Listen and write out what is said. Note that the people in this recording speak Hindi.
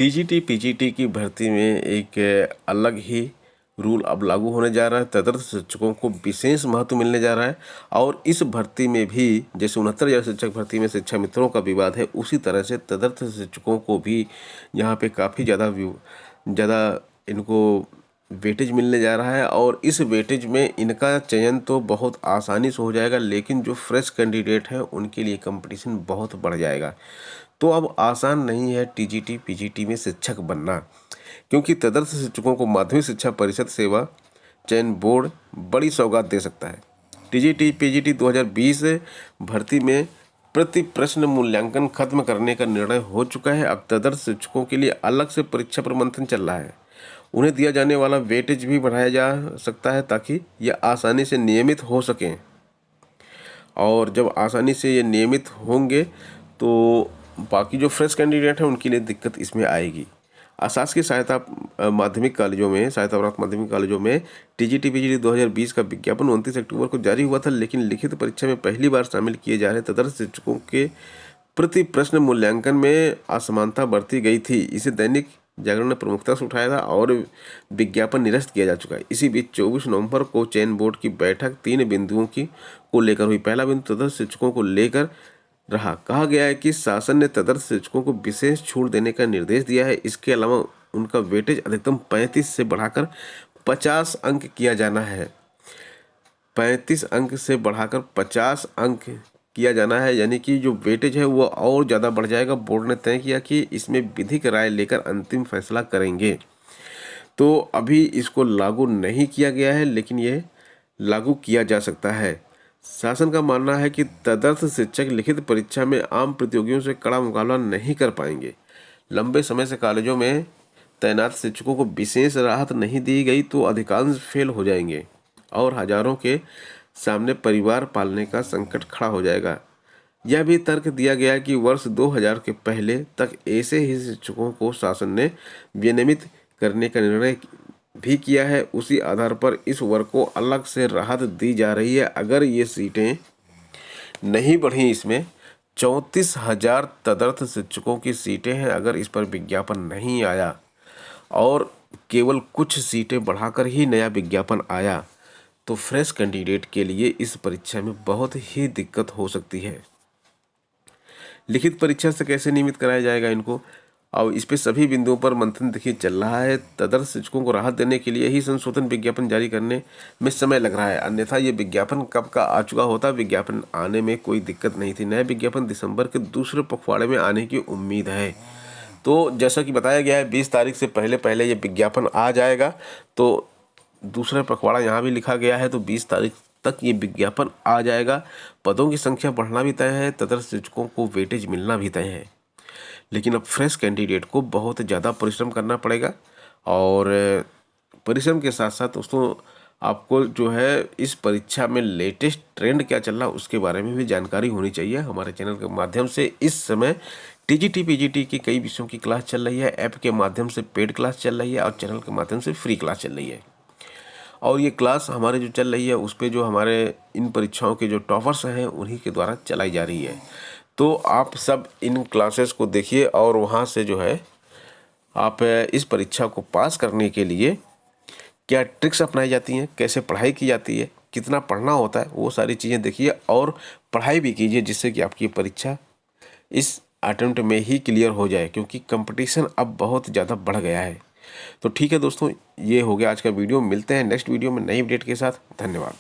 टीजीटी पीजीटी की भर्ती में एक अलग ही रूल अब लागू होने जा रहा है। तदर्थ शिक्षकों को विशेष महत्व मिलने जा रहा है और इस भर्ती में भी जैसे 69,000 शिक्षक भर्ती में शिक्षा मित्रों का विवाद है, उसी तरह से तदर्थ शिक्षकों को भी यहाँ पे काफ़ी ज़्यादा इनको वेटेज मिलने जा रहा है और इस वेटेज में इनका चयन तो बहुत आसानी से हो जाएगा, लेकिन जो फ्रेश कैंडिडेट हैं उनके लिए कंपटीशन बहुत बढ़ जाएगा। तो अब आसान नहीं है टीजीटी पीजीटी में शिक्षक बनना, क्योंकि तदर्थ शिक्षकों को माध्यमिक शिक्षा परिषद सेवा चयन बोर्ड बड़ी सौगात दे सकता है। टीजीटी पीजीटी 2020 भर्ती में प्रति प्रश्न मूल्यांकन खत्म करने का निर्णय हो चुका है। अब तदर्थ शिक्षकों के लिए अलग से परीक्षा पर मंथन चल रहा है। उन्हें दिया जाने वाला वेटेज भी बढ़ाया जा सकता है ताकि ये आसानी से नियमित हो सकें, और जब आसानी से ये नियमित होंगे तो बाकी जो फ्रेश कैंडिडेट हैं उनके लिए दिक्कत इसमें आएगी। अशासकीय सहायता माध्यमिक कॉलेजों में सहायता प्राप्त माध्यमिक कॉलेजों में टीजीटी पीजीटी 2020 का विज्ञापन 29 अक्टूबर को जारी हुआ था, लेकिन लिखित परीक्षा में पहली बार शामिल किए जा रहे तदर्थ शिक्षकों के प्रति प्रश्न मूल्यांकन में असमानता बरती गई थी। इसे दैनिक जागरण ने प्रमुखता से उठाया था और विज्ञापन निरस्त किया जा चुका है। इसी बीच 24 नवंबर को चयन बोर्ड की बैठक 3 बिंदुओं को लेकर हुई। पहला बिंदु तदर्थ शिक्षकों को लेकर रहा। कहा गया है कि शासन ने तदर्थ शिक्षकों को विशेष छूट देने का निर्देश दिया है। इसके अलावा उनका वेटेज अधिकतम 35 से बढ़ाकर 50 अंक किया जाना है। 35 अंक से बढ़ाकर 50 अंक किया जाना है, यानी कि जो वेटेज है वो और ज़्यादा बढ़ जाएगा। बोर्ड ने तय किया कि इसमें विधिक राय लेकर अंतिम फैसला करेंगे। तो अभी इसको लागू नहीं किया गया है, लेकिन ये लागू किया जा सकता है। शासन का मानना है कि तदर्थ शिक्षक लिखित परीक्षा में आम प्रतियोगियों से कड़ा मुकाबला नहीं कर पाएंगे। लंबे समय से कॉलेजों में तैनात शिक्षकों को विशेष राहत नहीं दी गई तो अधिकांश फेल हो जाएंगे और हजारों के सामने परिवार पालने का संकट खड़ा हो जाएगा। यह भी तर्क दिया गया कि वर्ष 2000 के पहले तक ऐसे ही शिक्षकों को शासन ने विनियमित करने का निर्णय भी किया है। उसी आधार पर इस वर्ग को अलग से राहत दी जा रही है। अगर ये सीटें नहीं बढ़ी, इसमें 34,000 तदर्थ शिक्षकों की सीटें हैं। अगर इस पर विज्ञापन नहीं आया और केवल कुछ सीटें बढ़ाकर ही नया विज्ञापन आया तो फ्रेश कैंडिडेट के लिए इस परीक्षा में बहुत ही दिक्कत हो सकती है। लिखित परीक्षा से कैसे नियमित कराया जाएगा इनको, अब इस पे सभी बिंदुओं पर मंथन देखिए चल रहा है। तदर्थ शिक्षकों को राहत देने के लिए ही संशोधन विज्ञापन जारी करने में समय लग रहा है, अन्यथा ये विज्ञापन कब का आ चुका होता। विज्ञापन आने में कोई दिक्कत नहीं थी। नया विज्ञापन दिसंबर के दूसरे पखवाड़े में आने की उम्मीद है। तो जैसा कि बताया गया है 20 तारीख से पहले ये विज्ञापन आ जाएगा। तो दूसरा पखवाड़ा यहाँ भी लिखा गया है, तो 20 तारीख तक ये विज्ञापन आ जाएगा। पदों की संख्या बढ़ना भी तय है, तदर्थ शिक्षकों को वेटेज मिलना भी तय है, लेकिन अब फ्रेश कैंडिडेट को बहुत ज़्यादा परिश्रम करना पड़ेगा। और परिश्रम के साथ साथ दोस्तों आपको जो है इस परीक्षा में लेटेस्ट ट्रेंड क्या चल रहा है उसके बारे में भी जानकारी होनी चाहिए। हमारे चैनल के माध्यम से इस समय टीजीटी पीजीटी की कई विषयों की क्लास चल रही है। ऐप के माध्यम से पेड क्लास चल रही है और चैनल के माध्यम से फ्री क्लास चल रही है। और ये क्लास हमारे जो चल रही है उस पर जो हमारे इन परीक्षाओं के जो टॉपर्स हैं उन्हीं के द्वारा चलाई जा रही है। तो आप सब इन क्लासेस को देखिए और वहाँ से जो है आप इस परीक्षा को पास करने के लिए क्या ट्रिक्स अपनाई जाती हैं, कैसे पढ़ाई की जाती है, कितना पढ़ना होता है, वो सारी चीज़ें देखिए और पढ़ाई भी कीजिए, जिससे कि आपकी परीक्षा इस अटेम्प्ट में ही क्लियर हो जाए, क्योंकि कंपटीशन अब बहुत ज़्यादा बढ़ गया है। तो ठीक है दोस्तों, ये हो गया आज का वीडियो। मिलते हैं नेक्स्ट वीडियो में नई अपडेट के साथ। धन्यवाद।